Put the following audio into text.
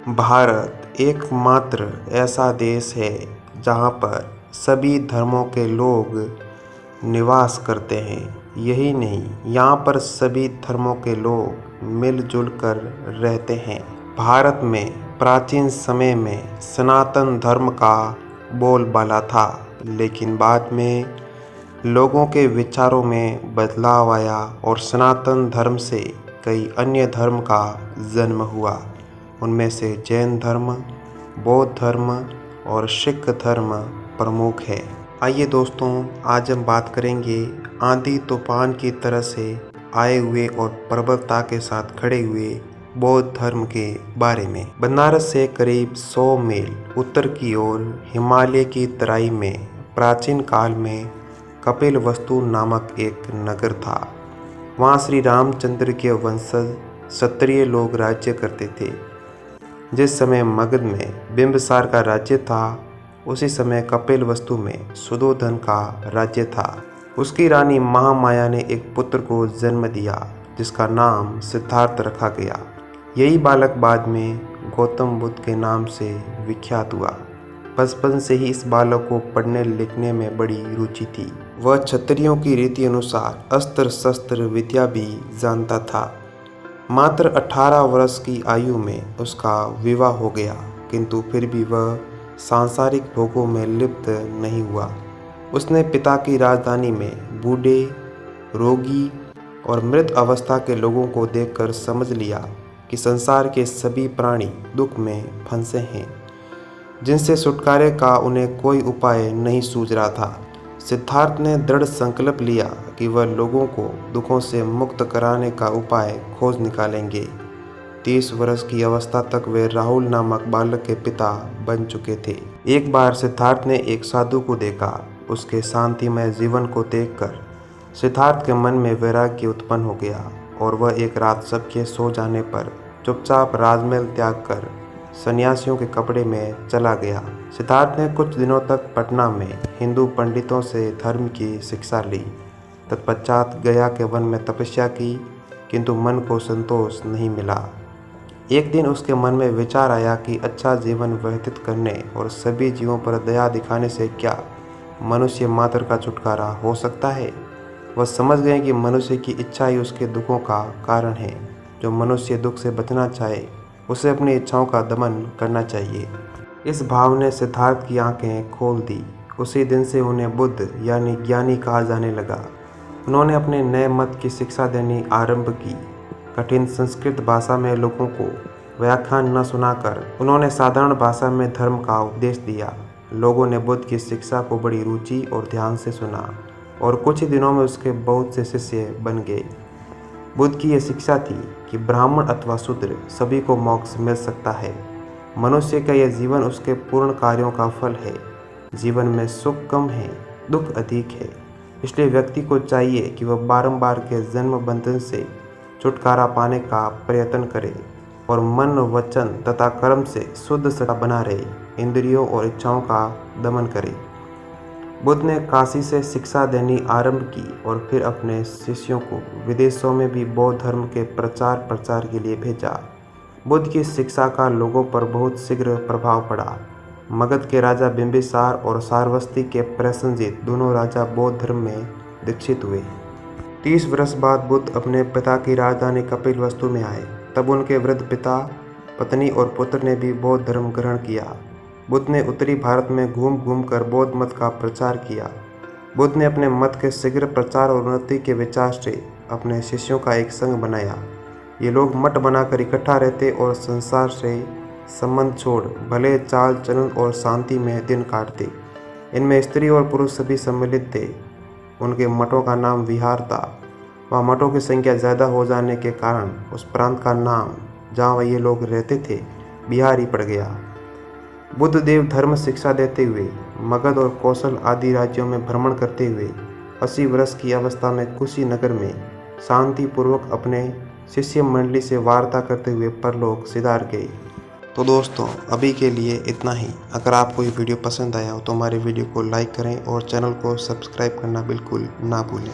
भारत एकमात्र ऐसा देश है जहाँ पर सभी धर्मों के लोग निवास करते हैं। यही नहीं, यहाँ पर सभी धर्मों के लोग मिलजुल कर रहते हैं। भारत में प्राचीन समय में सनातन धर्म का बोलबाला था, लेकिन बाद में लोगों के विचारों में बदलाव आया और सनातन धर्म से कई अन्य धर्म का जन्म हुआ। उनमें से जैन धर्म, बौद्ध धर्म और सिख धर्म प्रमुख है। आइए दोस्तों, आज हम बात करेंगे आंधी तूफान की तरह से आए हुए और प्रबलता के साथ खड़े हुए बौद्ध धर्म के बारे में। बनारस से करीब 100 मील उत्तर की ओर हिमालय की तराई में प्राचीन काल में कपिलवस्तु नामक एक नगर था। वहाँ श्री रामचंद्र के वंशज क्षत्रिय लोग राज्य करते थे। जिस समय मगध में बिंबिसार का राज्य था, उसी समय कपिलवस्तु में सुधोधन का राज्य था। उसकी रानी महामाया ने एक पुत्र को जन्म दिया, जिसका नाम सिद्धार्थ रखा गया। यही बालक बाद में गौतम बुद्ध के नाम से विख्यात हुआ। बचपन से ही इस बालक को पढ़ने लिखने में बड़ी रुचि थी। वह क्षत्रियों की रीति अनुसार अस्त्र शस्त्र विद्या भी जानता था। मात्र 18 वर्ष की आयु में उसका विवाह हो गया, किंतु फिर भी वह सांसारिक भोगों में लिप्त नहीं हुआ। उसने पिता की राजधानी में बूढ़े, रोगी और मृत अवस्था के लोगों को देखकर समझ लिया कि संसार के सभी प्राणी दुख में फंसे हैं, जिनसे छुटकारे का उन्हें कोई उपाय नहीं सूझ रहा था। सिद्धार्थ ने दृढ़ संकल्प लिया कि वह लोगों को दुखों से मुक्त कराने का उपाय खोज निकालेंगे। 30 वर्ष की अवस्था तक वे राहुल नामक बालक के पिता बन चुके थे। एक बार सिद्धार्थ ने एक साधु को देखा। उसके शांतिमय जीवन को देखकर सिद्धार्थ के मन में वैराग्य उत्पन्न हो गया और वह एक रात सबके सो जाने पर चुपचाप राजमहल त्याग कर सन्यासियों के कपड़े में चला गया। सिद्धार्थ ने कुछ दिनों तक पटना में हिंदू पंडितों से धर्म की शिक्षा ली। तत्पश्चात गया के वन में तपस्या की, किंतु मन को संतोष नहीं मिला। एक दिन उसके मन में विचार आया कि अच्छा जीवन व्यतीत करने और सभी जीवों पर दया दिखाने से क्या मनुष्य मात्र का छुटकारा हो सकता है। वह समझ गए कि मनुष्य की इच्छा ही उसके दुखों का कारण है। जो मनुष्य दुख से बचना चाहे, उसे अपनी इच्छाओं का दमन करना चाहिए। इस भाव ने सिद्धार्थ की आंखें खोल दी। उसी दिन से उन्हें बुद्ध यानी ज्ञानी कहा जाने लगा। उन्होंने अपने नए मत की शिक्षा देनी आरंभ की। कठिन संस्कृत भाषा में लोगों को व्याख्यान न सुनाकर उन्होंने साधारण भाषा में धर्म का उपदेश दिया। लोगों ने बुद्ध की शिक्षा को बड़ी रुचि और ध्यान से सुना और कुछ ही दिनों में उसके बहुत से शिष्य बन गए। बुद्ध की यह शिक्षा थी कि ब्राह्मण अथवा शूद्र सभी को मोक्ष मिल सकता है। मनुष्य का यह जीवन उसके पूर्ण कार्यों का फल है। जीवन में सुख कम है, दुख अधिक है। इसलिए व्यक्ति को चाहिए कि वह बारंबार के जन्म बंधन से छुटकारा पाने का प्रयत्न करे और मन, वचन तथा कर्म से शुद्ध सदा बना रहे, इंद्रियों और इच्छाओं का दमन करे। बुद्ध ने काशी से शिक्षा देनी आरंभ की और फिर अपने शिष्यों को विदेशों में भी बौद्ध धर्म के प्रचार के लिए भेजा। बुद्ध की शिक्षा का लोगों पर बहुत शीघ्र प्रभाव पड़ा। मगध के राजा बिंबिसार और श्रावस्ती के प्रसेनजीत दोनों राजा बौद्ध धर्म में दीक्षित हुए। 30 वर्ष बाद बुद्ध अपने पिता की राजधानी कपिलवस्तु में आए। तब उनके वृद्ध पिता, पत्नी और पुत्र ने भी बौद्ध धर्म ग्रहण किया। बुद्ध ने उत्तरी भारत में घूम घूम कर बौद्ध मत का प्रचार किया। बुद्ध ने अपने मत के शीघ्र प्रचार और उन्नति के विचार से अपने शिष्यों का एक संघ बनाया। ये लोग मठ बनाकर इकट्ठा रहते और संसार से संबंध छोड़ भले चाल चलन और शांति में दिन काटते। इनमें स्त्री और पुरुष सभी सम्मिलित थे। उनके मठों का नाम विहार था। वहाँ मठों की संख्या ज़्यादा हो जाने के कारण उस प्रांत का नाम, जहाँ ये लोग रहते थे, बिहार ही पड़ गया। बुद्ध देव धर्म शिक्षा देते हुए मगध और कौशल आदि राज्यों में भ्रमण करते हुए 80 वर्ष की अवस्था में कुशीनगर में शांतिपूर्वक अपने शिष्य मंडली से वार्ता करते हुए परलोक सिधार गए। तो दोस्तों, अभी के लिए इतना ही। अगर आपको ये वीडियो पसंद आया हो तो हमारे वीडियो को लाइक करें और चैनल को सब्सक्राइब करना बिल्कुल ना भूलें।